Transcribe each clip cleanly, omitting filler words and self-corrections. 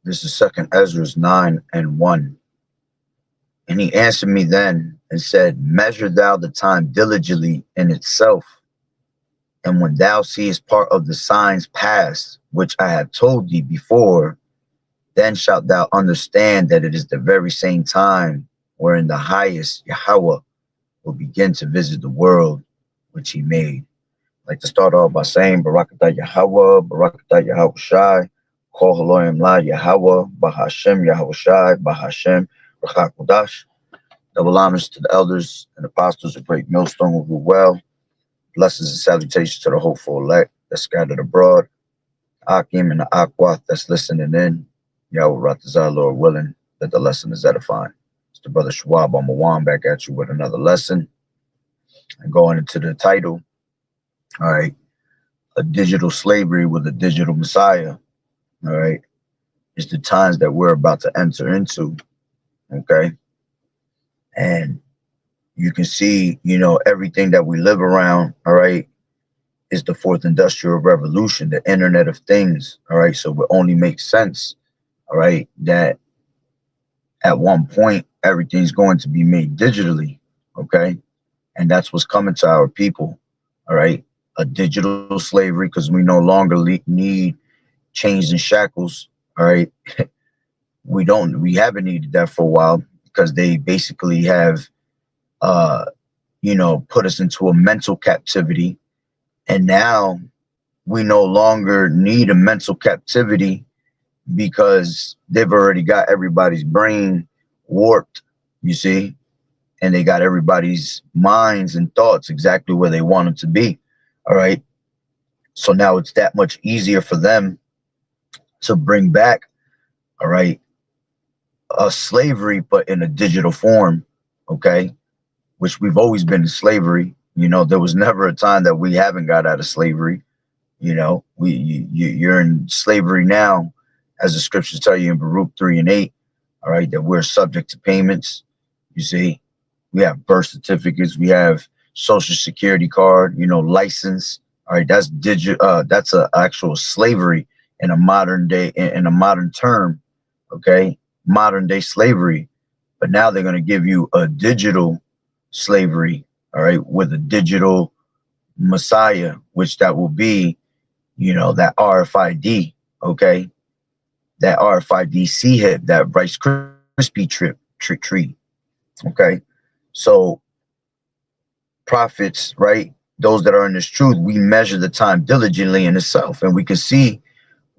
This is Second Ezra 9:1. And he answered me then and said, measure thou the time diligently in itself. And when thou seest part of the signs past, which I have told thee before, then shalt thou understand that it is the very same time wherein the highest Yahweh will begin to visit the world which he made. I'd like to start off by saying Barakatah Yahweh, Barakatah Yahweh Shai, Kol Haloyim La Yahweh, Bahashem Yahweh Shai, Bahashem Rachakodash. Double homage to the elders and apostles of Great Millstone who rule well. Blessings and salutations to the hopeful elect that's scattered abroad. Akim and the Aquath that's listening in. Yahweh Ratazah, Lord willing, that the lesson is edifying. It's the brother Schwab on Mawan back at you with another lesson. And going into the title, all right, a digital slavery with a digital Messiah, all right, is the times that we're about to enter into, okay? And you can see, everything that we live around, all right, is the fourth industrial revolution, the internet of things, all right? So it only makes sense, all right, that at one point, everything's going to be made digitally, okay? And that's what's coming to our people, all right? A digital slavery, because we no longer need chains and shackles, all right? We haven't needed that for a while because they basically have, put us into a mental captivity. And now we no longer need a mental captivity because they've already got everybody's brain warped, you see, and they got everybody's minds and thoughts exactly where they want them to be. All right. So now it's that much easier for them to bring back, all right, a slavery, but in a digital form. Okay. Which we've always been in slavery. There was never a time that we haven't got out of slavery. You're in slavery now, as the scriptures tell you in Baruch 3:8, all right, that we're subject to payments. You see, we have birth certificates, we have social security card, license. All right, that's that's a actual slavery in a modern day, in a modern term, okay, modern day slavery. But now they're going to give you a digital slavery, all right, with a digital Messiah, which that will be, that RFID, okay, that RFID hip, that Rice Krispie tree, okay. So prophets, right, those that are in this truth, we measure the time diligently in itself, and we can see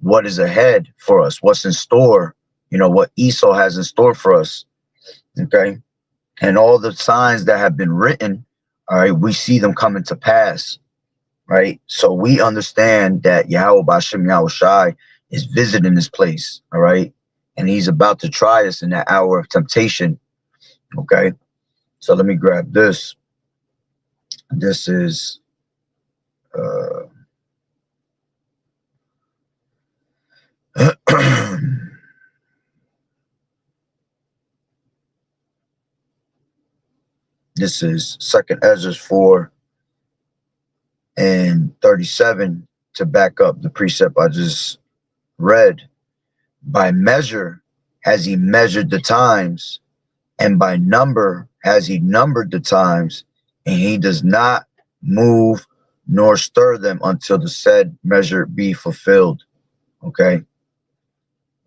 what is ahead for us, what's in store, what Esau has in store for us, okay. And all the signs that have been written, all right, we see them coming to pass, right? So we understand that Yahweh Bashem Yahweh Shai is visiting this place, all right? And he's about to try us in that hour of temptation, okay? So let me grab this. This is this is Second Ezra 4:37 to back up the precept I just read. By measure has he measured the times, and by number has he numbered the times, and he does not move nor stir them until the said measure be fulfilled. Okay,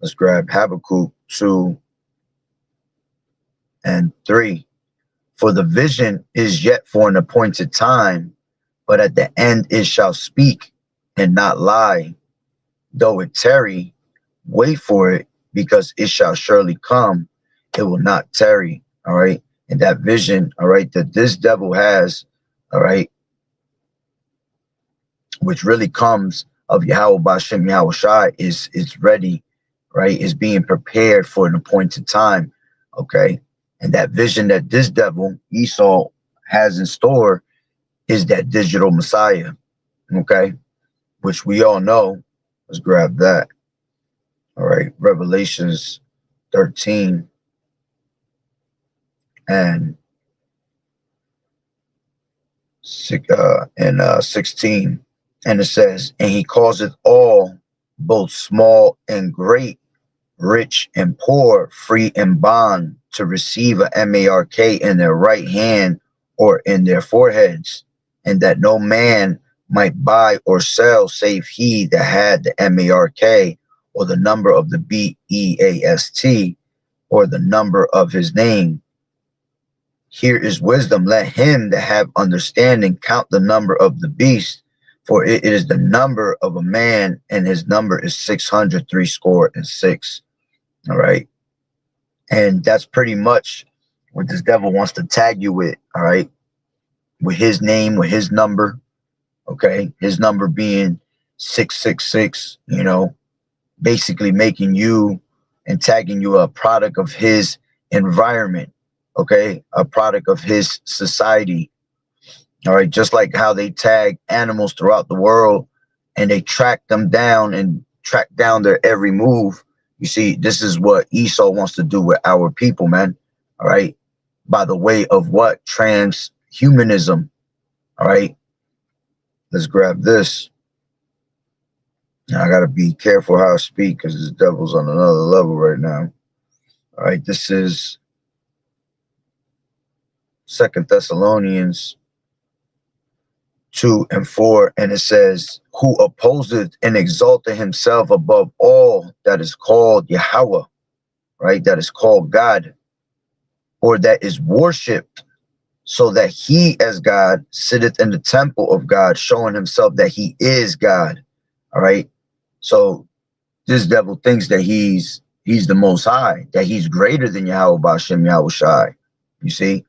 let's grab Habakkuk 2:3. For the vision is yet for an appointed time, but at the end it shall speak and not lie. Though it tarry, wait for it, because it shall surely come. It will not tarry. All right. And that vision, all right, that this devil has, all right, which really comes of Yahweh Bashem Yahweh Shai, is ready, right, is being prepared for an appointed time. Okay. And that vision that this devil, Esau, has in store is that digital Messiah. Okay. Which we all know. Let's grab that. All right. Revelations 13 and 16. And it says, and he causeth all, both small and great, rich and poor, free and bond, to receive a mark in their right hand or in their foreheads, and that no man might buy or sell save he that had the mark, or the number of the beast, or the number of his name. Here is wisdom. Let him that have understanding count the number of the beast, for it is the number of a man, and his number is 666. All right. And that's pretty much what this devil wants to tag you with. All right. With his name, with his number. Okay. His number being 666, basically making you and tagging you a product of his environment. Okay. A product of his society. All right. Just like how they tag animals throughout the world and they track them down and track down their every move. You see, this is what Esau wants to do with our people, man. All right. By the way of what? Transhumanism. All right. Let's grab this. Now, I got to be careful how I speak because this devil's on another level right now. All right. This is 2 Thessalonians 2 and 4. And it says, who opposeth and exalteth himself above all that is called Yahweh, right? That is called God, or that is worshipped, so that he as God sitteth in the temple of God, showing himself that he is God. All right. So this devil thinks that he's the most high, that he's greater than Yahweh Ba'ashem Yahweh Shai. You see,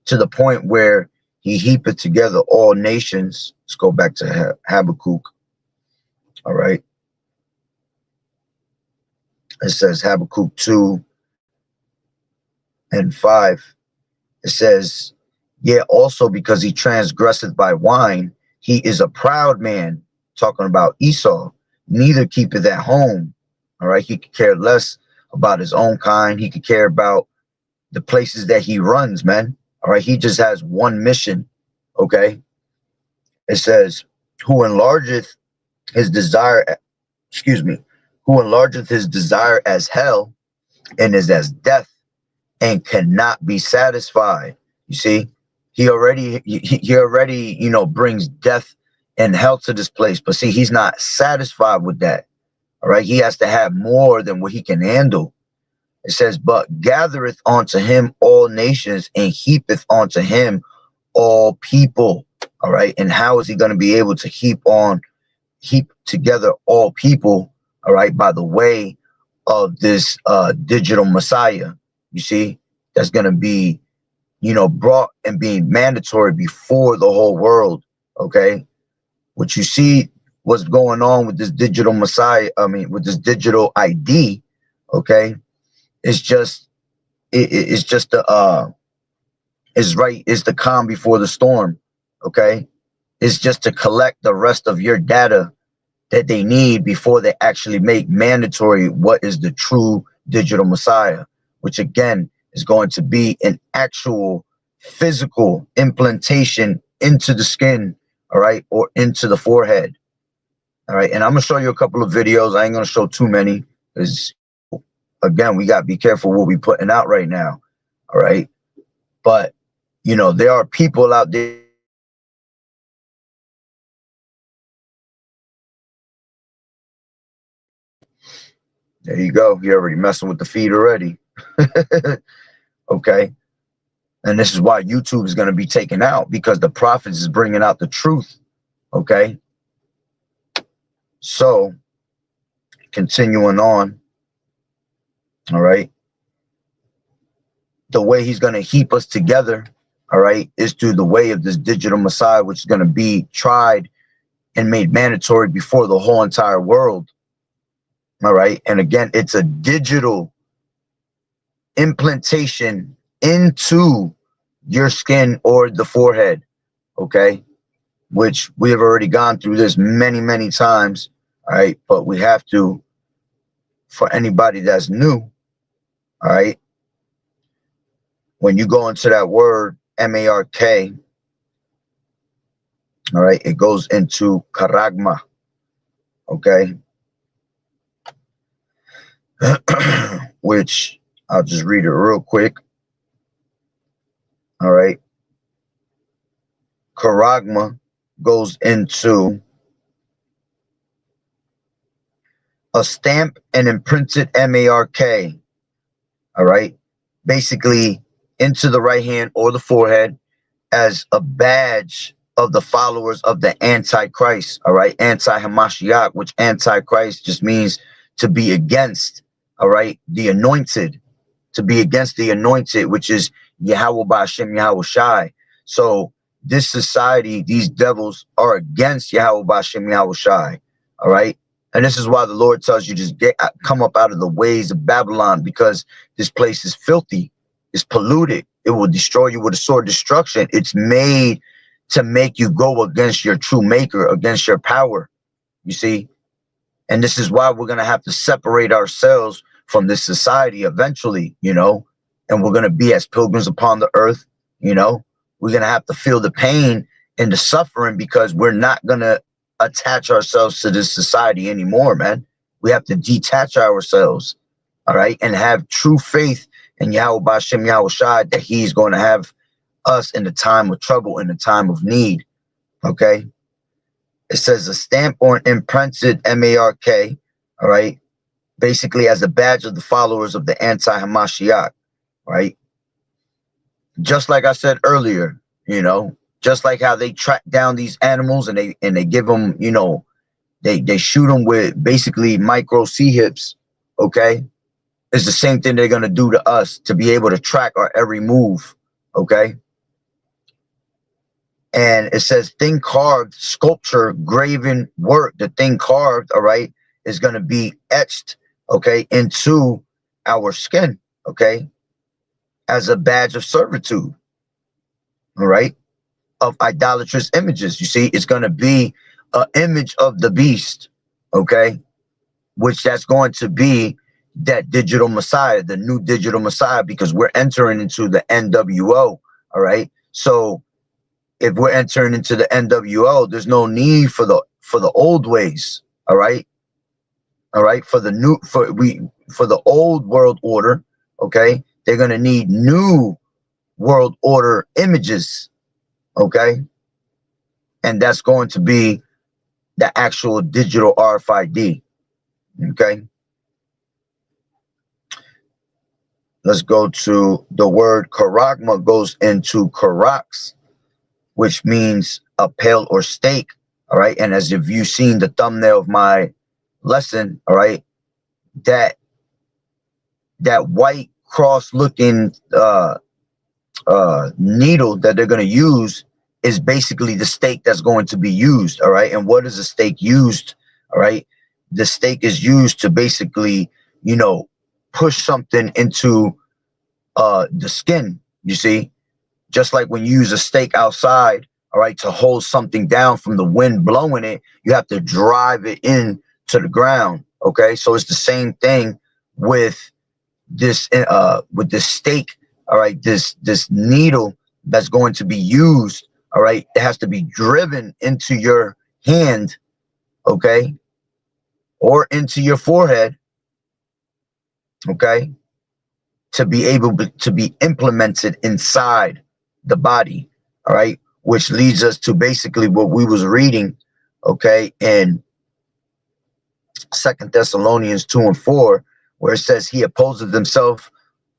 to the point where he heapeth together all nations. Let's go back to Habakkuk. All right. It says Habakkuk 2 and 5. It says, yea, also because he transgresseth by wine, he is a proud man, talking about Esau, neither keepeth at home. All right. He could care less about his own kind. He could care about the places that he runs, man. All right. He just has one mission. Okay. It says, who enlargeth his desire, who enlargeth his desire as hell, and is as death, and cannot be satisfied. You see, he already, brings death and hell to this place. But see, he's not satisfied with that. All right. He has to have more than what he can handle. It says, but gathereth unto him all nations, and heapeth unto him all people. All right. And how is he going to be able to heap together all people? All right. By the way of this digital Messiah, you see, that's going to be, brought and being mandatory before the whole world. Okay. What you see, what's going on with this digital Messiah, with this digital ID. Okay. It's just, it's just the, it's the calm before the storm. Okay. It's just to collect the rest of your data that they need before they actually make mandatory what is the true digital Messiah, which again is going to be an actual physical implantation into the skin, all right, or into the forehead. All right. And I'm going to show you a couple of videos. I ain't going to show too many because, again, we got to be careful what we putting out right now. All right. But, there are people out there. There you go. You're already messing with the feed already. Okay. And this is why YouTube is going to be taken out, because the prophets is bringing out the truth. Okay. So continuing on. All right. The way he's going to heap us together. All right. Is through the way of this digital Messiah, which is going to be tried and made mandatory before the whole entire world. All right. And again, it's a digital implantation into your skin or the forehead. Okay. Which we have already gone through this many, many times. All right. But we have to, for anybody that's new. All right. When you go into that word, M-A-R-K, all right, it goes into charagma. Okay. which I'll just read it real quick. All right. Charagma goes into a stamp and imprinted MARK. All right. Basically into the right hand or the forehead as a badge of the followers of the Antichrist. All right. Anti-Hamashiach, which Antichrist just means to be against. All right. The anointed, to be against the anointed, which is Yahweh Ba'Shem Yahweh Shai. So this society, these devils are against Yahweh Ba'Shem Yahweh Shai. All right. And this is why the Lord tells you just come up out of the ways of Babylon, because this place is filthy. It's polluted. It will destroy you with a sword of destruction. It's made to make you go against your true maker, against your power. You see? And this is why we're going to have to separate ourselves from this society eventually, you know, and we're going to be as pilgrims upon the earth. You know, we're going to have to feel the pain and the suffering, because we're not going to attach ourselves to this society anymore, man. We have to detach ourselves, all right, and have true faith in Yahweh Ba'Shem Yahweh Shai, that he's going to have us in the time of trouble, in the time of need. Okay. It says a stamp or an imprinted MARK, all right, basically as a badge of the followers of the anti-Hamashiach, right? Just like I said earlier, you know, just like how they track down these animals and they give them, you know, they shoot them with basically micro C-hips, okay? It's the same thing they're going to do to us, to be able to track our every move, okay? And it says thing carved, sculpture, graven work. The thing carved, all right, is going to be etched, okay, into our skin, okay, as a badge of servitude, all right, of idolatrous images. You see, it's going to be an image of the beast, okay, which that's going to be that digital Messiah, the new digital Messiah, because we're entering into the NWO, all right? So if we're entering into the NWO, there's no need for the old ways, all right? All right, for the old world order, okay? They're going to need new world order images, okay? And that's going to be the actual digital RFID, okay? Let's go to the word charagma goes into charax, which means a pail or stake, all right? And as if you've seen the thumbnail of my lesson, all right, that white cross-looking needle that they're going to use is basically the stake that's going to be used, all right? And what is a stake used, all right? The stake is used to basically, you know, push something into the skin, you see? Just like when you use a stake outside, all right, to hold something down from the wind blowing it, you have to drive it in to the ground, okay? So it's the same thing with this stake, all right, this needle that's going to be used, all right? It has to be driven into your hand, okay, or into your forehead, okay, to be able to be implemented inside the body, all right, which leads us to basically what we was reading, okay, in 2 Thessalonians 2:4, where it says he opposes himself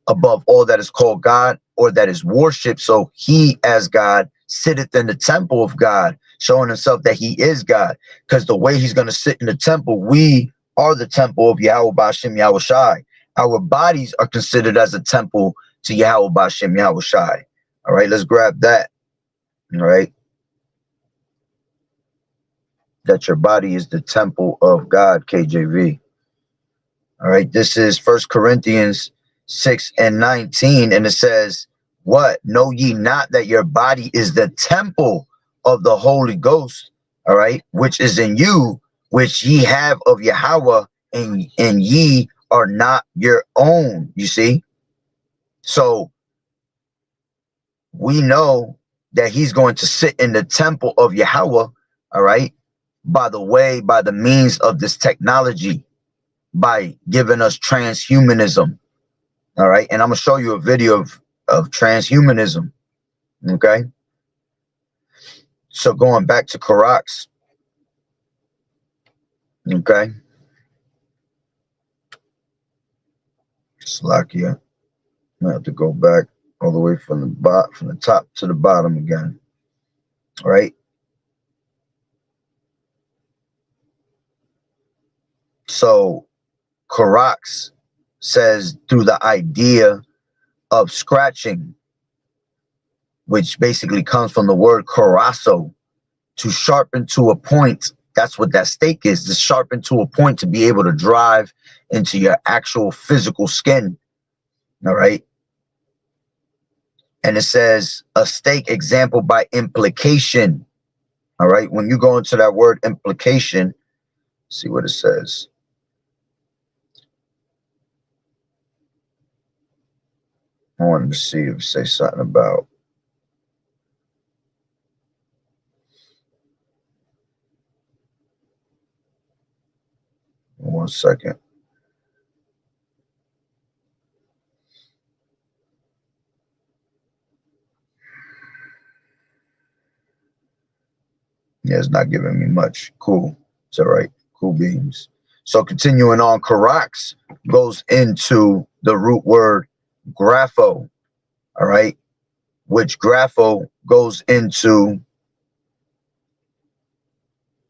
above all that is called God or that is worshipped. So he, as God, sitteth in the temple of God, showing himself that he is God. Because the way he's going to sit in the temple, we are the temple of Yahweh Ba'Shem Yahweh Shai. Our bodies are considered as a temple to Yahweh Ba'Shem Yahweh Shai. All right, let's grab that. All right. That your body is the temple of God, KJV. All right, this is 1 Corinthians 6:19, and it says, what? Know ye not that your body is the temple of the Holy Ghost, all right, which is in you, which ye have of Yahweh, and ye are not your own, you see? So we know that he's going to sit in the temple of Yahweh, all right, by the means of this technology, by giving us transhumanism, All right. And I'm going to show you a video of transhumanism. Okay. So going back to Karak's. Okay. Slovakia. I have to go back all the way from the top to the bottom again. All right. So Karak's says through the idea of scratching, which basically comes from the word corazo, to sharpen to a point. That's what that stake is, to sharpen to a point to be able to drive into your actual physical skin. All right. And it says a stake example by implication. All right. When you go into that word implication, see what it says. I wanted to see if it says something about. One second. Yeah, it's not giving me much. Cool. It's all right. Cool beans. So continuing on, Karak's goes into the root word grapho. All right. Which grapho goes into,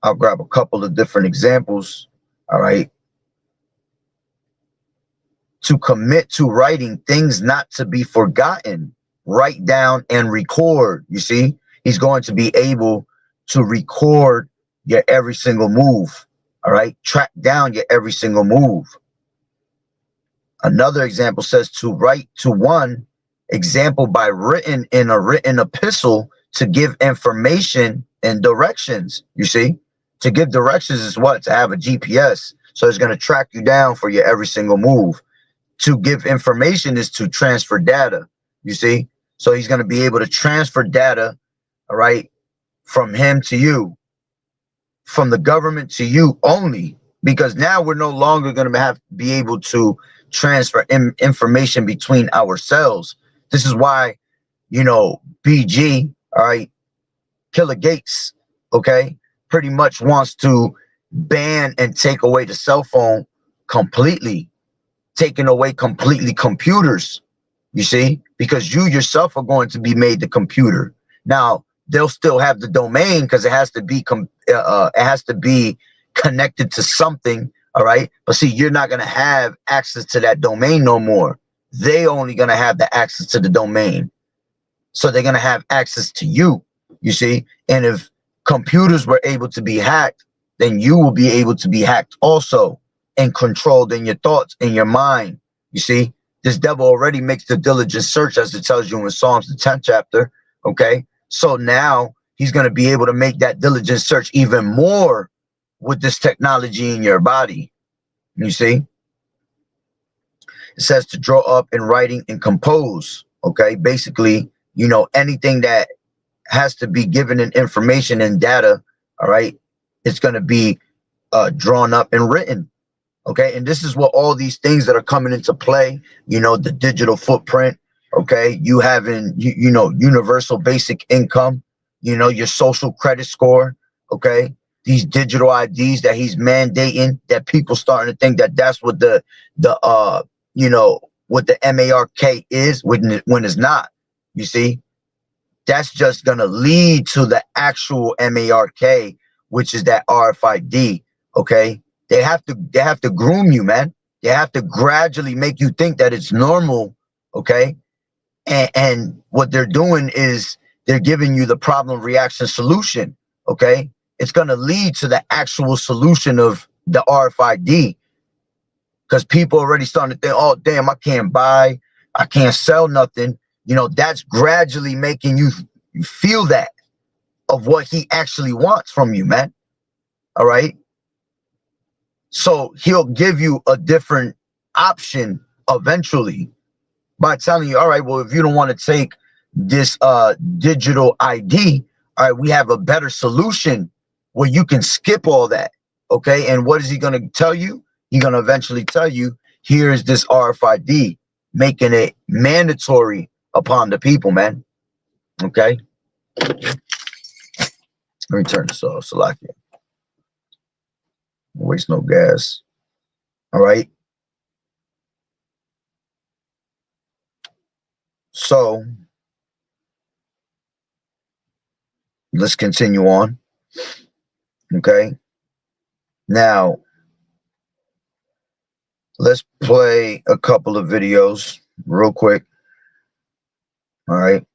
I'll grab a couple of different examples. All right. To commit to writing things not to be forgotten, write down and record. You see, he's going to be able to record your every single move. All right. Track down your every single move. Another example says to write to one example by written in a written epistle to give information and directions. You see, to give directions is what? To have a GPS. So it's going to track you down for your every single move. To give information is to transfer data. You see, so he's going to be able to transfer data, all right, from him to you, from the government to you only, because now we're no longer going to be able to transfer information between ourselves. This is why, you know, BG, all right, Killer Gates, okay, pretty much wants to ban and take away the cell phone completely, taking away completely computers, you see, because you yourself are going to be made the computer. Now, they'll still have the domain because it has to be connected to something. All right. But see, you're not going to have access to that domain no more. They only going to have the access to the domain. So they're going to have access to you, you see. And if computers were able to be hacked, then you will be able to be hacked also and controlled in your thoughts, in your mind. You see, this devil already makes the diligent search, as it tells you in Psalms, the 10th chapter. Okay. So now he's going to be able to make that diligent search even more with this technology in your body. You see, it says to draw up in writing and compose. Okay. Basically, you know, anything that has to be given in information and data. All right. It's going to be drawn up and written. Okay. And this is what all these things that are coming into play, you know, the digital footprint. Okay. You having, you know, universal basic income, you know, your social credit score. Okay. These digital IDs that he's mandating, that people starting to think that that's what you know, what the MARK is when it's not. You see, that's just going to lead to the actual MARK, which is that RFID. Okay. They have to groom you, man. They have to gradually make you think that it's normal. Okay. And what they're doing is they're giving you the problem reaction solution. Okay. It's going to lead to the actual solution of the RFID, because people already starting to think, oh, damn, I can't buy, I can't sell nothing. You know, that's gradually making you feel that of what he actually wants from you, man. All right. So he'll give you a different option eventually by telling you, all right, well, if you don't want to take this digital ID, all right, we have a better solution where you can skip all that. Okay. And what is he going to tell you? He's going to eventually tell you, here's this RFID. making it mandatory upon the people, man. Okay? Let me turn this off, Salakia. Waste no gas. All right? So, let's continue on. Okay? Now, let's play a couple of videos real quick. All right?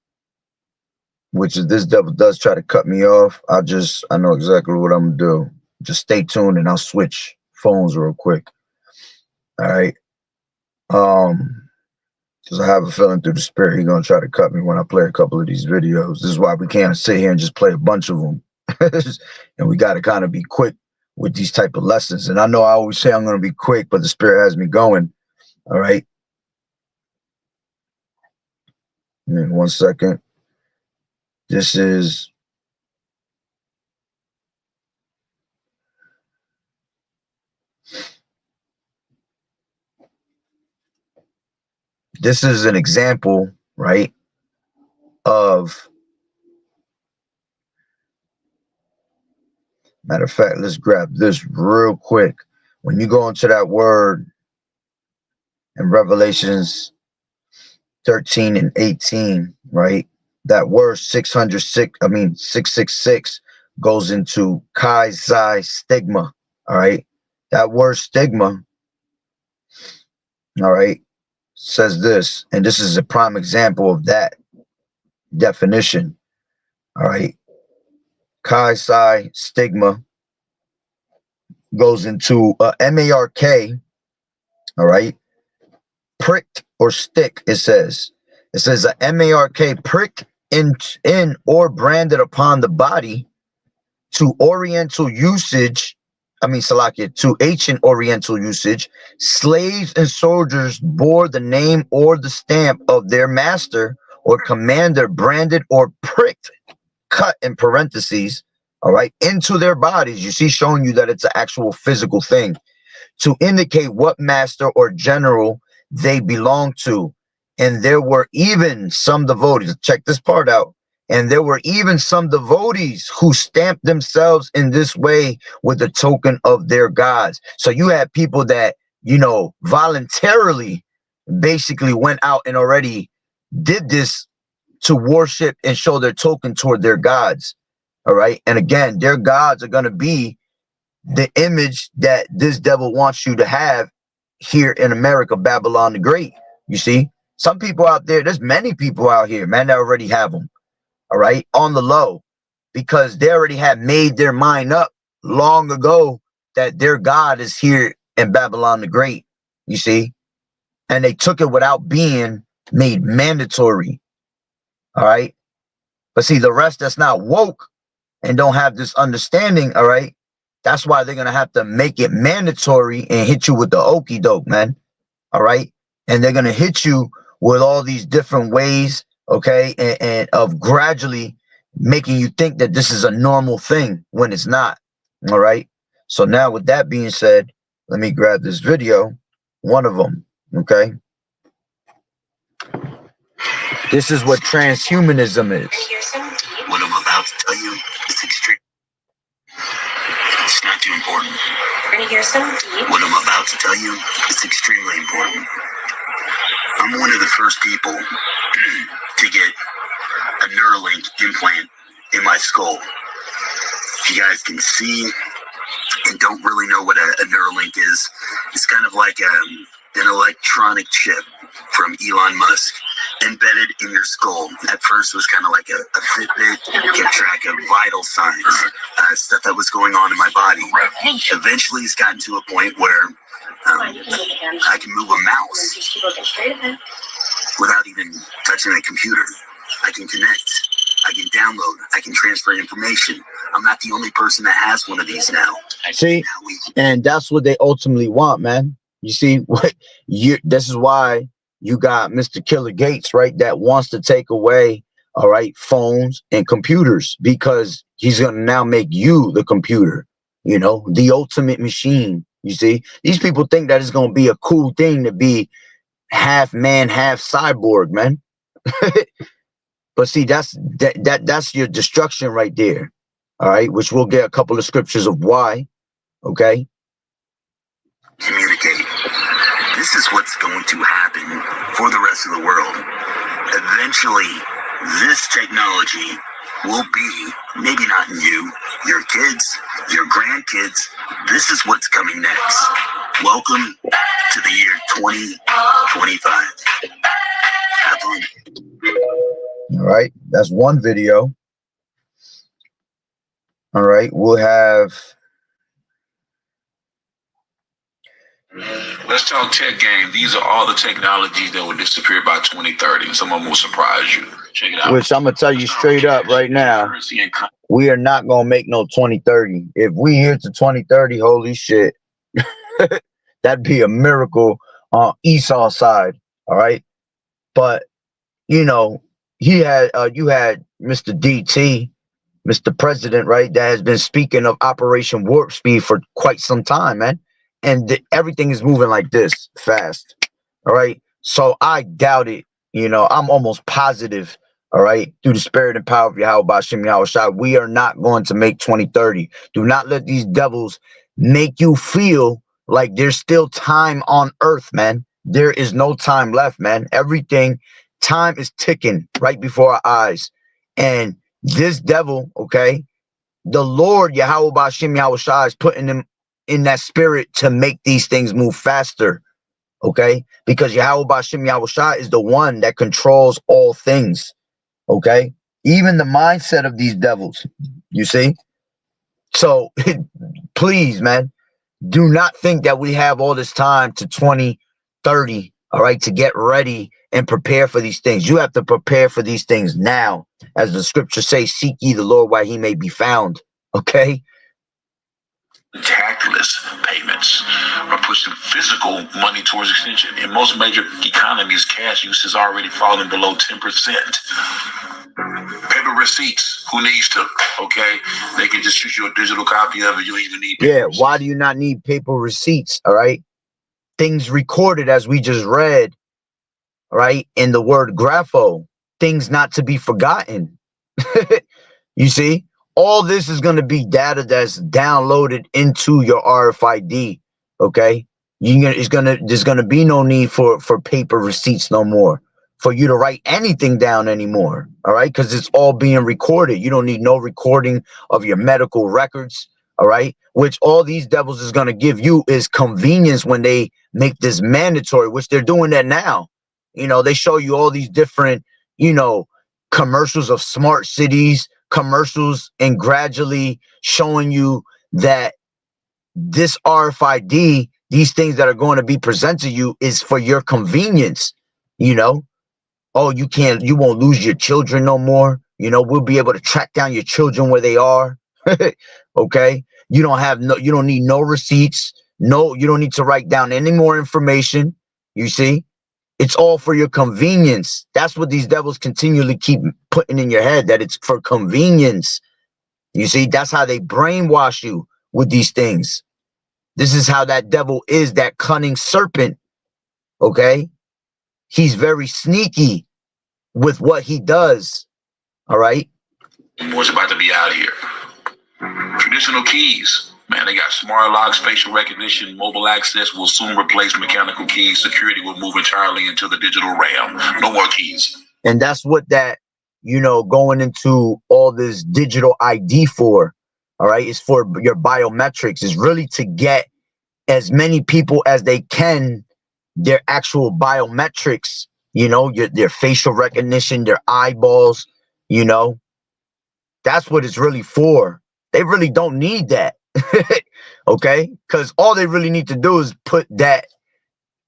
Which if this devil does try to cut me off, I know exactly what I'm gonna do. Just stay tuned and I'll switch phones real quick. All right. Because I have a feeling through the spirit he's gonna try to cut me when I play a couple of these videos. This is why we can't sit here and just play a bunch of them. And we gotta kind of be quick with these type of lessons. And I know I always say I'm gonna be quick, but the spirit has me going. All right. In 1 second. This is an example, right, of, matter of fact, let's grab this real quick. When you go into that word in Revelations 13 and 18, right, that word 666 goes into Chi Xi stigma. All right, that word stigma, all right, says this, and this is a prime example of that definition. All right, Chi Xi stigma goes into M-A-R-K, all right, pricked or stick. It says a M-A-R-K, pricked in or branded upon the body. To Oriental usage, Salakia, to ancient Oriental usage, slaves and soldiers bore the name or the stamp of their master or commander, branded or pricked, cut in parentheses, all right, into their bodies. You see, showing you that it's an actual physical thing, to indicate what master or general they belong to. And there were even some devotees, check this part out, and there were even some devotees who stamped themselves in this way with a token of their gods. So you had people that, voluntarily basically went out and already did this to worship and show their token toward their gods. All right. And again, their gods are going to be the image that this devil wants you to have here in America, Babylon the Great. You see, some people out there, there's many people out here, man, that already have them. All right, on the low, because they already had made their mind up long ago that their God is here in Babylon the Great. You see, and they took it without being made mandatory. All right, but see, the rest that's not woke and don't have this understanding, all right, that's why they're gonna have to make it mandatory and hit you with the okie doke, man. All right, and they're gonna hit you with all these different ways, okay, and of gradually making you think that this is a normal thing when it's not. All right. So now, with that being said, let me grab this video, one of them. Okay. This is what transhumanism is. What I'm about to tell you is extreme. It's not too important. We're gonna hear some deep. What I'm about to tell you is extremely important. I'm one of the first people to get a Neuralink implant in my skull. If you guys can see and don't really know what a Neuralink is, it's kind of like an electronic chip from Elon Musk embedded in your skull. At first it was kind of like a Fitbit, kept track of vital signs, stuff that was going on in my body. Eventually it's gotten to a point where I can move a mouse without even touching a computer. I can connect, I can download, I can transfer information. I'm not the only person that has one of these now. See, and that's what they ultimately want, man. You see, this is why you got Mr. Killer Gates, right, that wants to take away, all right, phones and computers, because he's going to now make you the computer, the ultimate machine. You see, these people think that it's going to be a cool thing to be half man, half cyborg, man. But see, that's your destruction right there. All right, which we'll get a couple of scriptures of why. Okay. Communicate. This is what's going to happen for the rest of the world. Eventually, this technology will be, maybe not you, your kids, your grandkids. This is what's coming next. Welcome to the year 2025. Have fun. All right, that's one video. All right, we'll have. Let's talk tech game. These are all the technologies that will disappear by 2030, and some of them will surprise you. Check it out. Which I'm gonna tell you straight up right now, we are not gonna make no 2030. If we here to 2030, holy shit, that'd be a miracle on Esau's side. All right, but you know, you had Mr. DT, Mr. President, right, that has been speaking of Operation Warp Speed for quite some time, man. And everything is moving like this fast. All right. So I doubt it. You know, I'm almost positive. All right. Through the spirit and power of YAHAWAH'S, we are not going to make 2030. Do not let these devils make you feel like there's still time on earth, man. There is no time left, man. Time is ticking right before our eyes. And this devil, okay, the Lord YAHAWAH'S is putting them in that spirit to make these things move faster, okay? Because YAHAWAH'S is the one that controls all things, okay? Even the mindset of these devils, you see? So please, man, do not think that we have all this time to 2030, all right, to get ready and prepare for these things. You have to prepare for these things now. As the scriptures say, seek ye the Lord while he may be found, okay? Tactless payments are pushing physical money towards extension. In most major economies, cash use is already falling below 10%. Paper receipts, who needs to? Okay, they can just shoot you a digital copy of it. You don't even need paper receipts. Why do you not need paper receipts? All right, things recorded, as we just read, right, in the word grapho, things not to be forgotten. You see, all this is going to be data that's downloaded into your RFID. Okay, there's going to be no need for paper receipts no more, for you to write anything down anymore. All right, because it's all being recorded. You don't need no recording of your medical records. All right, which all these devils is going to give you is convenience when they make this mandatory, which they're doing that now. You know, they show you all these different, you know, commercials of smart cities, commercials, and gradually showing you that this RFID, these things that are going to be presented to you, is for your convenience. You know, oh, you won't lose your children no more. You know, we'll be able to track down your children where they are. Okay, you don't need no receipts. No, you don't need to write down any more information. You see, it's all for your convenience. That's what these devils continually keep putting in your head, that it's for convenience. You see, that's how they brainwash you with these things. This is how that devil is, that cunning serpent. Okay, he's very sneaky with what he does. All right. What's about to be out here? Traditional keys, man, they got smart locks, facial recognition, mobile access will soon replace mechanical keys. Security will move entirely into the digital realm. No more keys. And that's what that, you know, going into all this digital ID for, all right, is for your biometrics, is really to get as many people as they can, their actual biometrics, you know, their facial recognition, their eyeballs, you know, that's what it's really for. They really don't need that. Okay, because all they really need to do is put that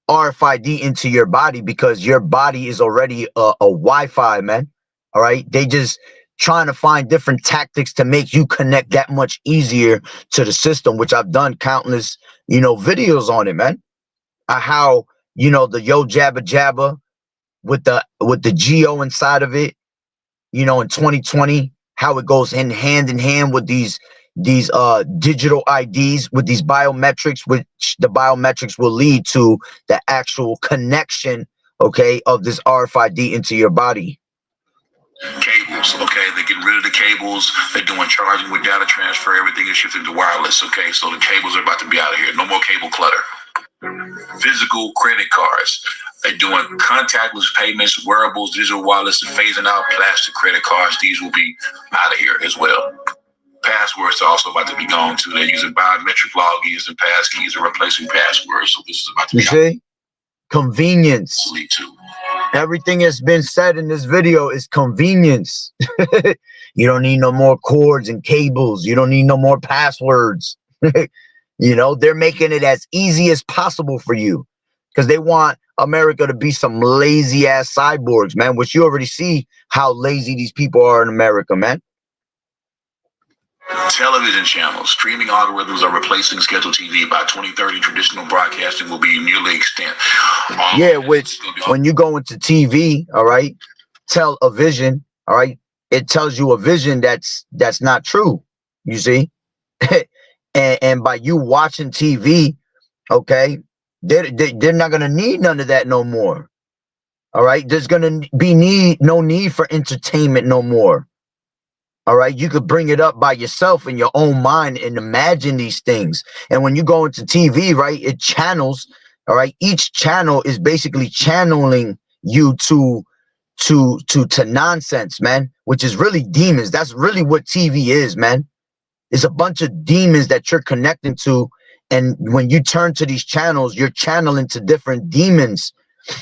RFID into your body, because your body is already a Wi-Fi, man. All right, they just trying to find different tactics to make you connect that much easier to the system, which I've done countless, you know, videos on it, man. How, you know, the yo jabba jabba with the geo inside of it, you know, in 2020, how it goes hand in hand with these digital IDs, with these biometrics, which the biometrics will lead to the actual connection okay, of this RFID into your body. Cables, okay, they're getting rid of the cables. They're doing charging with data transfer. Everything is shifting to wireless, okay, so the cables are about to be out of here. No more cable clutter. Physical credit cards. They're doing contactless payments, wearables, digital wallets, and phasing out plastic credit cards. These will be out of here as well. Passwords are also about to be gone too. They're using biometric logins and passkeys are replacing passwords. So this is about to be. You see? Convenience. Too. Everything that's been said in this video is convenience. You don't need no more cords and cables. You don't need no more passwords. You know, they're making it as easy as possible for you because they want America to be some lazy ass cyborgs, man, which you already see how lazy these people are in America, man. Television channels, streaming algorithms are replacing scheduled TV. By 2030, traditional broadcasting will be nearly extinct. Yeah, which when you go into TV, all right, television, all right, it tells you a vision that's not true. You see, and by you watching TV, okay, they're not gonna need none of that no more. All right, there's gonna be no need for entertainment no more. All right, you could bring it up by yourself in your own mind and imagine these things. And when you go into TV, right, it channels. All right, each channel is basically channeling you to nonsense, man, which is really demons. That's really what TV is, man. It's a bunch of demons that you're connecting to, and when you turn to these channels, you're channeling to different demons.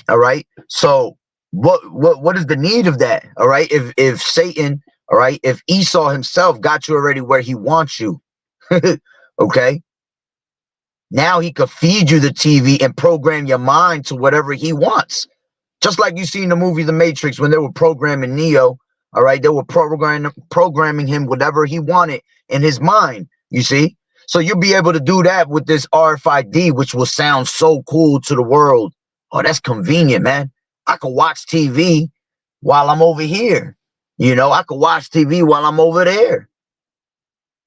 All right, so what is the need of that? All right, if Satan, all right, if Esau himself got you already where he wants you, okay, now he could feed you the TV and program your mind to whatever he wants. Just like you see in the movie The Matrix when they were programming Neo, all right, they were programming him whatever he wanted in his mind, you see? So you'll be able to do that with this RFID, which will sound so cool to the world. Oh, that's convenient, man. I can watch TV while I'm over here. You know, I could watch TV while I'm over there.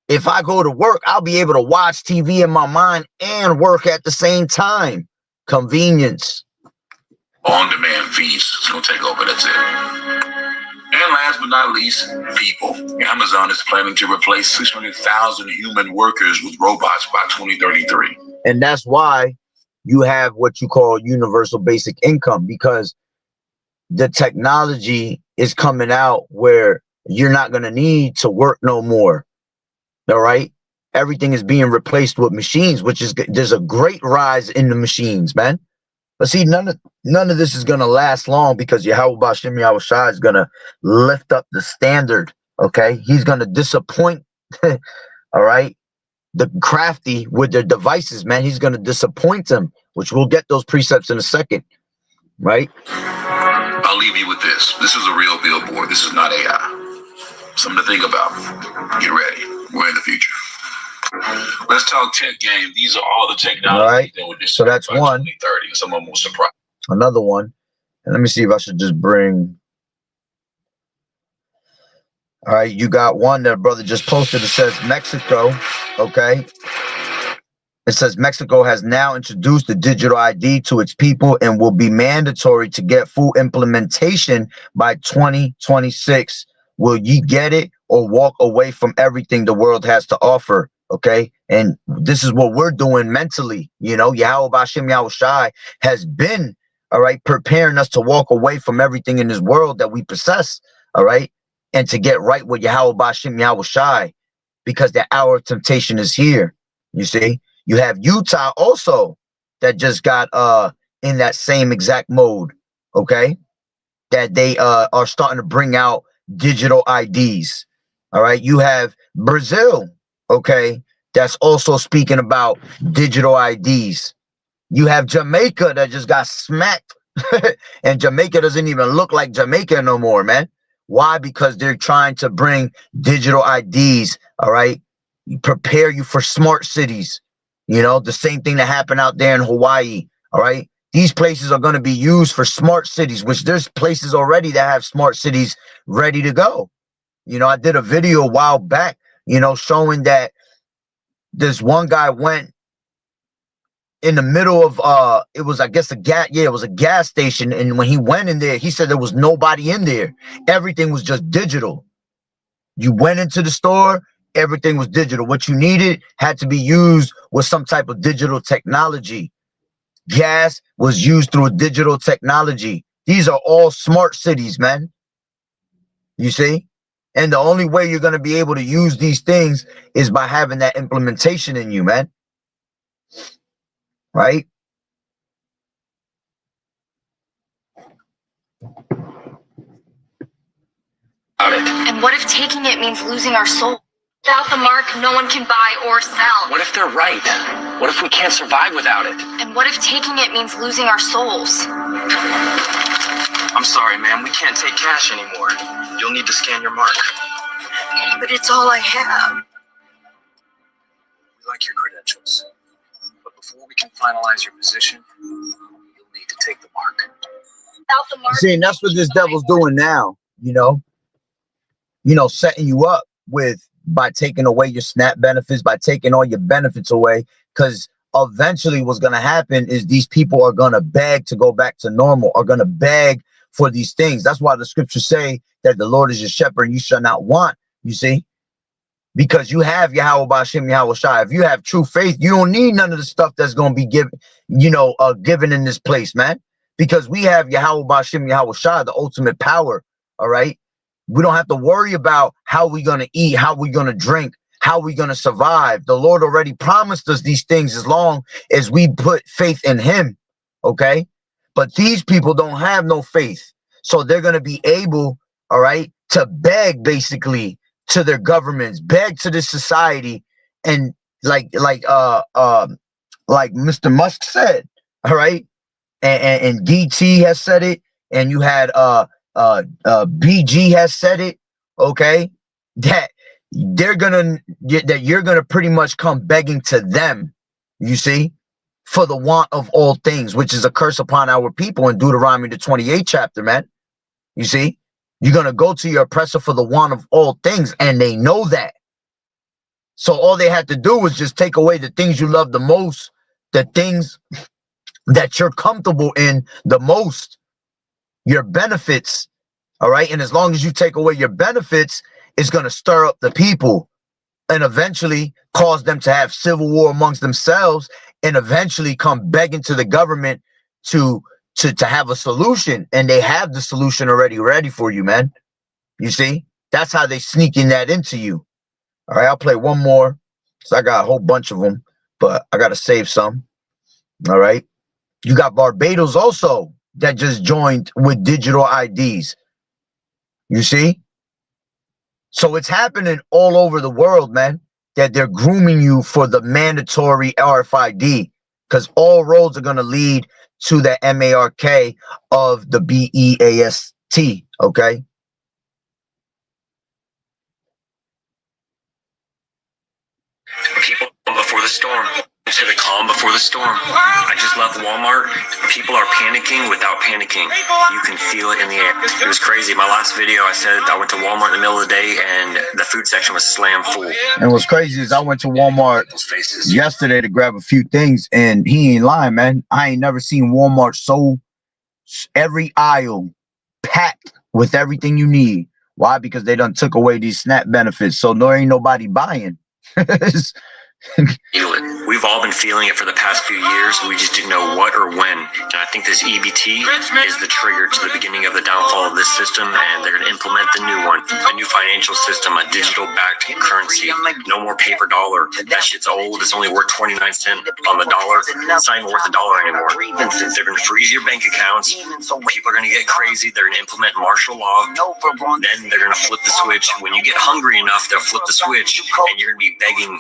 If I go to work, I'll be able to watch TV in my mind and work at the same time. Convenience. On-demand feeds. It's going to take over. That's it. And last but not least, people. Amazon is planning to replace 600,000 human workers with robots by 2033. And that's why you have what you call universal basic income, because the technology is coming out where you're not going to need to work no more. All right. Everything is being replaced with machines, which is, there's a great rise in the machines, man. But see, none of this is going to last long, because YAHAWAH'S is going to lift up the standard. Okay. He's going to disappoint. All right. The crafty with their devices, man. He's going to disappoint them, which we'll get those precepts in a second. Right. I'll leave you with this. This is a real billboard. This is not AI. Something to think about. Get ready. We're in the future. Let's talk tech game. These are all the technologies that would so that's by one. 2030. Someone will surprise. Another one. And let me see if I should just bring. All right, you got one that brother just posted. It says Mexico. Okay. It says Mexico has now introduced the digital ID to its people and will be mandatory to get full implementation by 2026. Will ye get it or walk away from everything the world has to offer? Okay. And this is what we're doing mentally. You know, YAHAWAH'S has been, all right, preparing us to walk away from everything in this world that we possess. All right. And to get right with YAHAWAH'S, because the hour of temptation is here. You see, you have Utah also that just got in that same exact mode. Okay. That they are starting to bring out digital IDs. All right. You have Brazil. Okay. That's also speaking about digital IDs. You have Jamaica that just got smacked. And Jamaica doesn't even look like Jamaica no more, man. Why? Because they're trying to bring digital IDs. All right. Prepare you for smart cities. You know, the same thing that happened out there in Hawaii. All right. These places are going to be used for smart cities, which there's places already that have smart cities ready to go. You know, I did a video a while back, you know, showing that this one guy went in the middle of it was, I guess, it was a gas station, and when he went in there, he said there was nobody in there. Everything was just digital. You went into the store, everything was digital. What you needed had to be used with some type of digital technology. Gas was used through a digital technology. These are all smart cities, man. You see? And the only way you're going to be able to use these things is by having that implementation in you, man. Right? And what if taking it means losing our soul? Without the mark, no one can buy or sell. What if they're right? What if we can't survive without it? And what if taking it means losing our souls? I'm sorry, ma'am. We can't take cash anymore. You'll need to scan your mark. But it's all I have. We like your credentials. But before we can finalize your position, you'll need to take the mark. Without the mark, See, and that's what this devil's doing now, setting you up by taking away your SNAP benefits, by taking all your benefits away, because eventually what's going to happen is these people are going to beg to go back to normal, are going to beg for these things. That's why the scriptures say that the Lord is your shepherd and you shall not want, you see, because you have YAHAWAH'S, YAHAWAH'S. If you have true faith, you don't need none of the stuff that's going to be given, given in this place, man, because we have YAHAWAH'S, YAHAWAH'S, the ultimate power. All right. We don't have to worry about how we're going to eat, how we're going to drink, how we're going to survive. The Lord already promised us these things as long as we put faith in him. Okay. But these people don't have no faith. So they're going to be able, all right, to beg basically to their governments, beg to this society. And like Mr. Musk said, all right. And DT has said it. And you had, BG has said it, okay, that you're gonna pretty much come begging to them, you see, for the want of all things, which is a curse upon our people in Deuteronomy the 28th chapter, man. You see, you're gonna go to your oppressor for the want of all things, and they know that. So all they had to do was just take away the things you love the most, the things that you're comfortable in the most, your benefits. All right. And as long as you take away your benefits, it's going to stir up the people and eventually cause them to have civil war amongst themselves and eventually come begging to the government to have a solution. And they have the solution already ready for you, man. You see, that's how they sneaking that into you. All right. I'll play one more. So I got a whole bunch of them, but I got to save some. All right. You got Barbados also that just joined with digital IDs. You see? So it's happening all over the world, man, that they're grooming you for the mandatory RFID, because all roads are going to lead to the MARK of the BEAST, okay? People before the storm. To the calm before the storm. I just left Walmart. People are panicking without panicking. You can feel it in the air. It was crazy. My last video, I said I went to Walmart in the middle of the day and the food section was slam full. And what's crazy is I went to Walmart yesterday to grab a few things, and he ain't lying, man. I ain't never seen Walmart so every aisle packed with everything you need. Why? Because they done took away these SNAP benefits, so there ain't nobody buying. Feel it. We've all been feeling it for the past few years. We just didn't know what or when. And I think this EBT is the trigger to the beginning of the downfall of this system, and they're going to implement the new one, a new financial system, a digital-backed currency. No more paper dollar. That shit's old. It's only worth 29 cents on the dollar. It's not even worth $1 anymore. They're going to freeze your bank accounts. People are going to get crazy. They're going to implement martial law. Then they're going to flip the switch. When you get hungry enough, they'll flip the switch, and you're going to be begging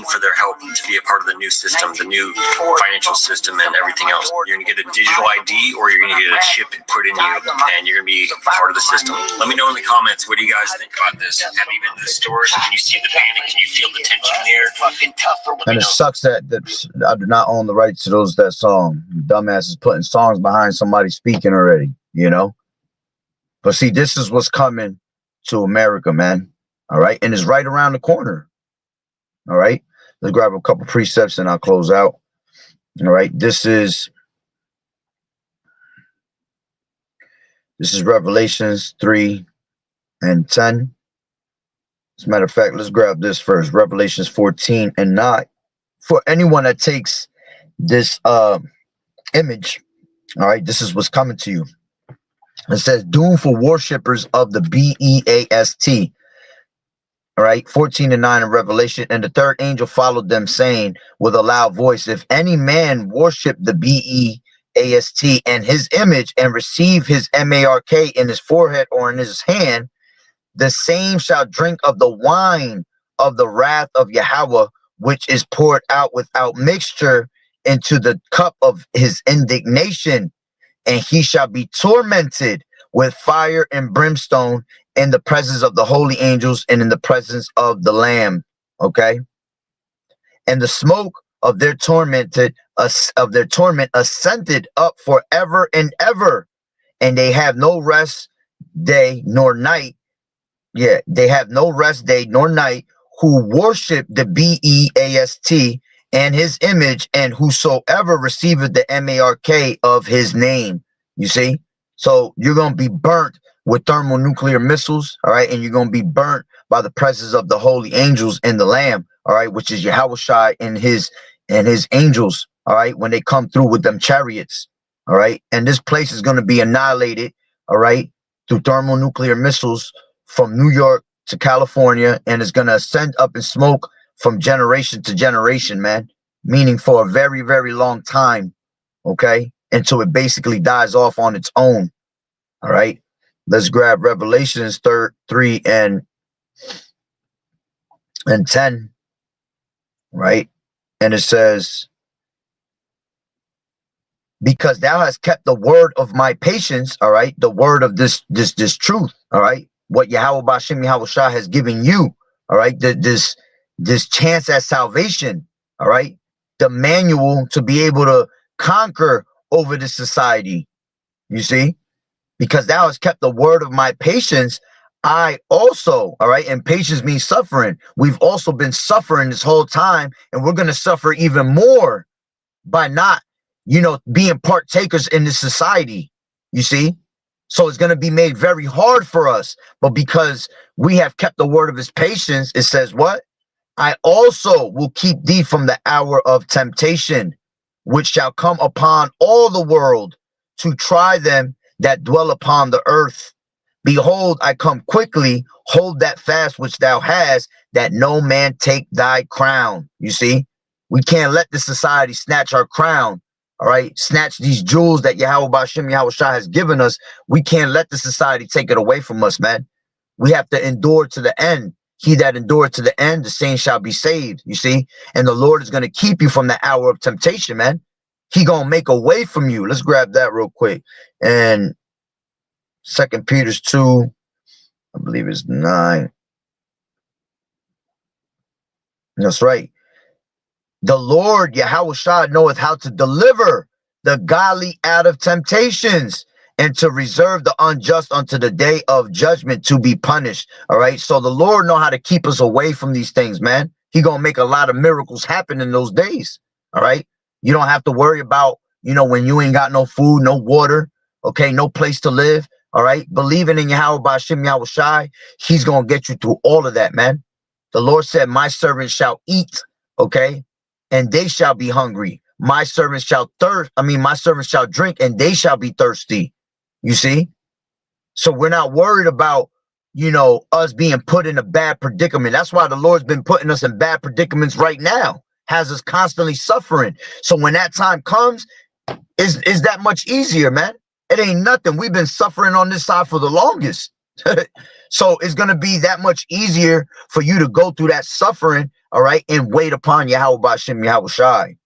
for their help to be a part of the new system, the new financial system, and everything else. You're going to get a digital ID, or you're going to get a chip put in you, and you're going to be part of the system. Let me know in the comments, what do you guys think about this? Have you been to the stores? Can you see the panic? Can you feel the tension there? And it sucks that I do not own the rights to that song. Dumbass is putting songs behind somebody speaking already, you know? But see, this is what's coming to America, man. All right. And it's right around the corner. All right. Let's grab a couple precepts and I'll close out. All right, this is Revelations 3 and 10. As a matter of fact, let's grab this first. Revelations 14 and 9. For anyone that takes this image, all right, this is what's coming to you. It says, doom for worshippers of the BEAST. All right, 14 and 9 in Revelation. And the third angel followed them, saying with a loud voice, if any man worship the BEAST and his image and receive his MARK in his forehead or in his hand, the same shall drink of the wine of the wrath of Yahweh, which is poured out without mixture into the cup of his indignation. And he shall be tormented with fire and brimstone in the presence of the holy angels and in the presence of the Lamb. Okay. And the smoke of their torment ascended up forever and ever. And they have no rest day nor night. Yeah, they have no rest day nor night who worship the BEAST and his image, and whosoever receiveth the MARK of his name. You see? So you're going to be burnt with thermonuclear missiles, all right? And you're going to be burnt by the presence of the holy angels and the Lamb, all right? Which is Yahawashi and his angels, all right? When they come through with them chariots, all right? And this place is going to be annihilated, all right? Through thermonuclear missiles from New York to California, and it's going to ascend up in smoke from generation to generation, man, meaning for a very, very long time, okay, until it basically dies off on its own. All right, let's grab Revelations 3 and 10, right? And it says, because thou hast kept the word of my patience, all right, the word of this truth, all right, what Yahweh Ba'Shem Yahawashi has given you, all right, this chance at salvation, all right, the manual to be able to conquer over this society, you see, because thou hast kept the word of my patience, I also, all right, and patience means suffering. We've also been suffering this whole time, and we're going to suffer even more by not, being partakers in this society, you see. So it's going to be made very hard for us. But because we have kept the word of his patience, it says what? I also will keep thee from the hour of temptation, which shall come upon all the world to try them that dwell upon the earth. Behold, I come quickly. Hold that fast which thou hast, that no man take thy crown. You see, we can't let the society snatch our crown. All right, snatch these jewels that Yahweh Ba'Shem Yahawashi has given us. We can't let the society take it away from us, man. We have to endure to the end. He that endureth to the end, the same shall be saved. You see, and the Lord is going to keep you from the hour of temptation, man. He gonna make a way from you. Let's grab that real quick. And 2 Peter 2, I believe it's 9. That's right. The Lord Yahawashi knoweth how to deliver the godly out of temptations, and to reserve the unjust unto the day of judgment to be punished. All right. So the Lord know how to keep us away from these things, man. He gonna make a lot of miracles happen in those days. All right. You don't have to worry about, when you ain't got no food, no water, okay, no place to live. All right. Believing in Yahweh Ba'Shem Yahawashi, he's gonna get you through all of that, man. The Lord said, my servants shall eat, okay, and they shall be hungry. My servants shall my servants shall drink, and they shall be thirsty. You see? So we're not worried about, us being put in a bad predicament. That's why the Lord's been putting us in bad predicaments right now, has us constantly suffering. So when that time comes, is that much easier, man? It ain't nothing. We've been suffering on this side for the longest. So it's going to be that much easier for you to go through that suffering, all right, and wait upon Yahweh Ba'Shem Yahawashi,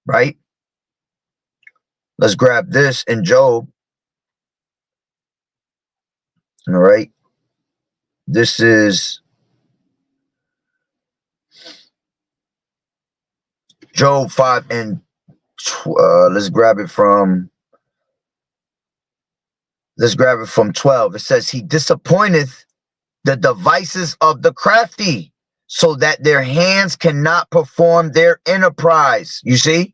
right? Let's grab this in Job. All right. This is Job 5 and let's grab it from 12. It says, he disappointeth the devices of the crafty, so that their hands cannot perform their enterprise. You see?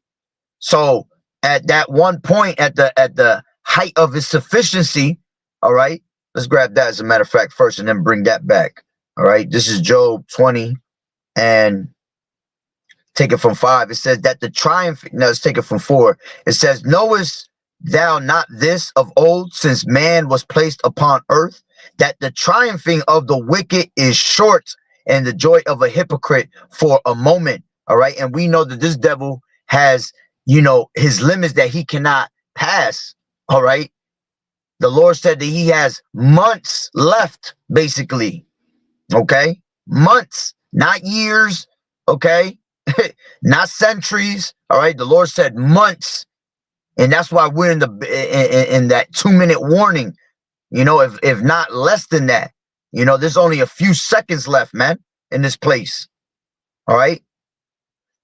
So at that one point, at the height of his sufficiency, all right, let's grab that as a matter of fact first and then bring that back. All right, this is Job 20 and take it from 5. It says that the triumph, no, let's take it from 4. It says, knowest thou not this of old, since man was placed upon earth, that the triumphing of the wicked is short, and the joy of a hypocrite for a moment. All right. And we know that this devil has, you know, his limits that he cannot pass. All right. The Lord said that he has months left, basically. Okay. Months, not years. Okay. Not centuries. All right. The Lord said months. And that's why we're in in that 2-minute warning. You know, if not less than that, you know, there's only a few seconds left, man, in this place. All right.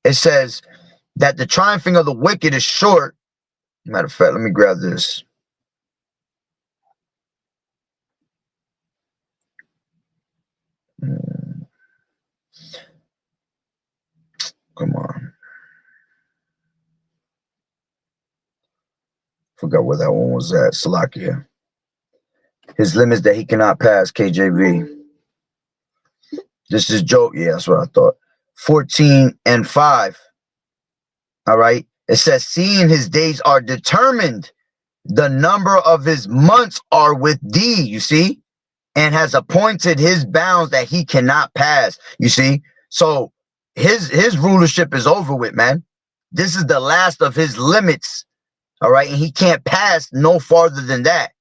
It says that the triumphing of the wicked is short. Matter of fact, let me grab this. Come on. Forgot where that one was at. Salakia. His limits that he cannot pass, KJV. This is Job. Yeah, that's what I thought. 14 and 5. All right. It says, seeing his days are determined, the number of his months are with thee, you see, and has appointed his bounds that he cannot pass, you see. So his rulership is over with, man. This is the last of his limits. All right. And he can't pass no farther than that.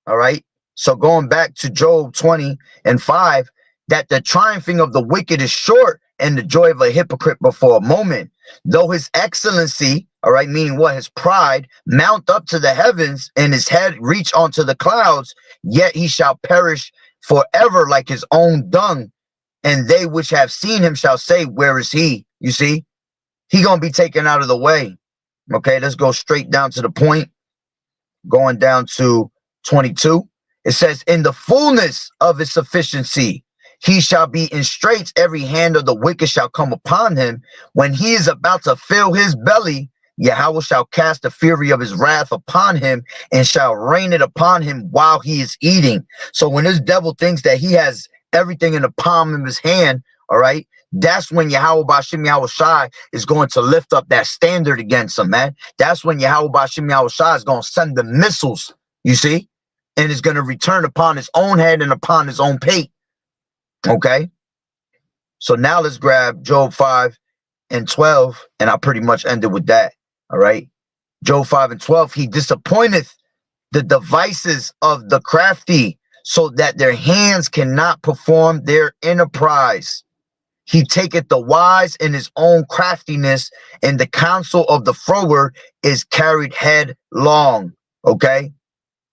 All right. So going back to Job 20 and 5, that the triumphing of the wicked is short, and the joy of a hypocrite before a moment. Though his excellency, all right, meaning what? His pride, mount up to the heavens, and his head reach onto the clouds, yet he shall perish forever like his own dung. And they which have seen him shall say, where is he? You see, he gonna be taken out of the way. Okay, let's go straight down to the point. Going down to 22. It says, in the fullness of his sufficiency, he shall be in straits. Every hand of the wicked shall come upon him. When he is about to fill his belly, Yahweh shall cast the fury of his wrath upon him and shall rain it upon him while he is eating. So when this devil thinks that he has everything in the palm of his hand, all right, that's when Yahweh Bashim Yahweh Shai is going to lift up that standard against him, man. That's when Yahweh Bashim Yahweh Shai is going to send the missiles, you see, and is going to return upon his own head and upon his own pate. Okay, so now let's grab Job 5 and 12, and I pretty much ended with that. All right, Job 5 and 12, he disappointeth the devices of the crafty, so that their hands cannot perform their enterprise. He taketh the wise in his own craftiness, and the counsel of the froward is carried headlong. Okay,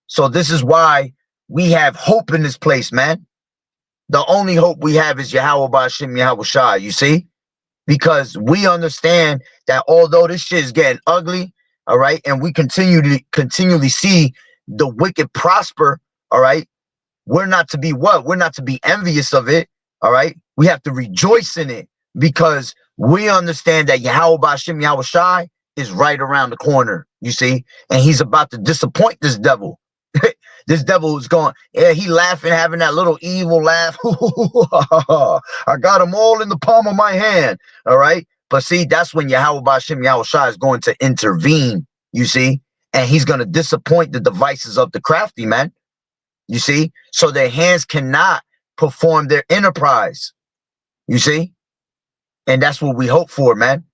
so this is why we have hope in this place, man. The only hope we have is Yahweh Bashim Yahweh Shai, you see? Because we understand that although this shit is getting ugly, all right, and we continually see the wicked prosper, all right, we're not to be what? We're not to be envious of it, all right? We have to rejoice in it because we understand that Yahweh Bashim Yahweh Shai is right around the corner, you see? And he's about to disappoint this devil. This devil is going, yeah, he laughing, having that little evil laugh. I got them all in the palm of my hand. All right. But see, that's when Yahweh Bashim Yahweh Shai is going to intervene, you see, and he's going to disappoint the devices of the crafty, man. You see, so their hands cannot perform their enterprise, you see, and that's what we hope for, man,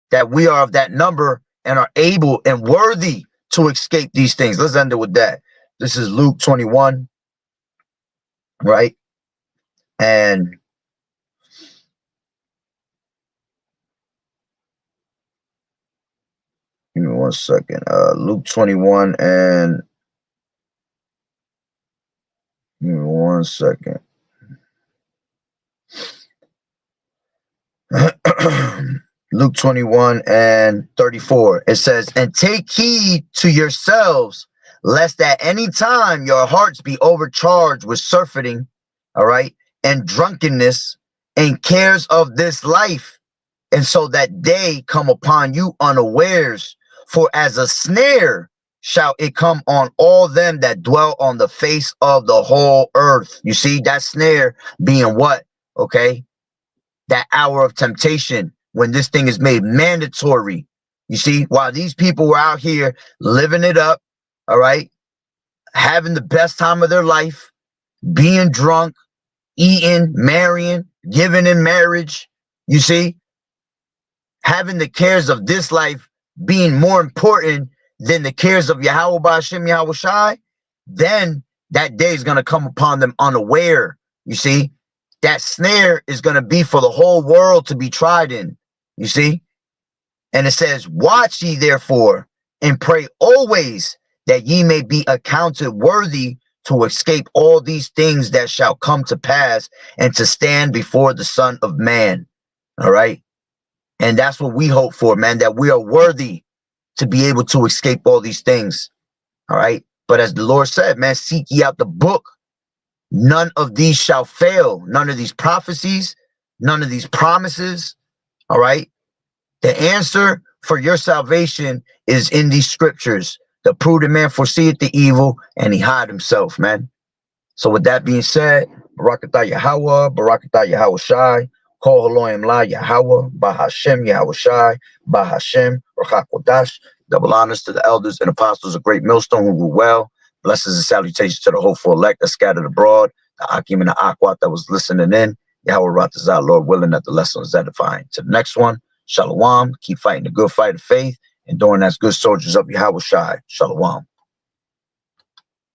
that we are of that number and are able and worthy to escape these things. Let's end it with that. This is Luke 21, right? And give me 1 second. Luke 21 and give me 1 second. Luke 21 and 34. It says, and take heed to yourselves, lest at any time your hearts be overcharged with surfeiting, all right, and drunkenness and cares of this life, and so that day come upon you unawares, For as a snare shall it come on all them that dwell on the face of the whole earth. You see, that snare being what? Okay, that hour of temptation, when this thing is made mandatory. You see, while these people were out here living it up, all right, having the best time of their life, being drunk, eating, marrying, giving in marriage, you see, having the cares of this life being more important than the cares of Yahweh Ba'ashem Yahweh Shai, then that day is going to come upon them unaware. You see, that snare is going to be for the whole world to be tried in. You see, and it says, watch ye therefore and pray always that ye may be accounted worthy to escape all these things that shall come to pass and to stand before the Son of Man. All right. And that's what we hope for, man, that we are worthy to be able to escape all these things. All right. But as the Lord said, man, seek ye out the book. None of these shall fail. None of these prophecies, none of these promises. All right. The answer for your salvation is in these scriptures. The prudent man foreseeth the evil and he hide himself, man. So with that being said, Barakatah Yahweh, Barakatah Yahweh Shai, Kol Haloim La Yahweh, Bahashem Yahweh Shai, Bahashem Rachak Kodash. Double honors to the elders and apostles of Great Millstone who rule well. Blessings and salutations to the hopeful elect that scattered abroad, the Akim and the Akwat that was listening in. Yahweh Ratazah, Lord willing that the lesson was edifying. To the next one, Shalom. Keep fighting the good fight of faith and doing as good soldiers of Yahweh Shai. Shalom.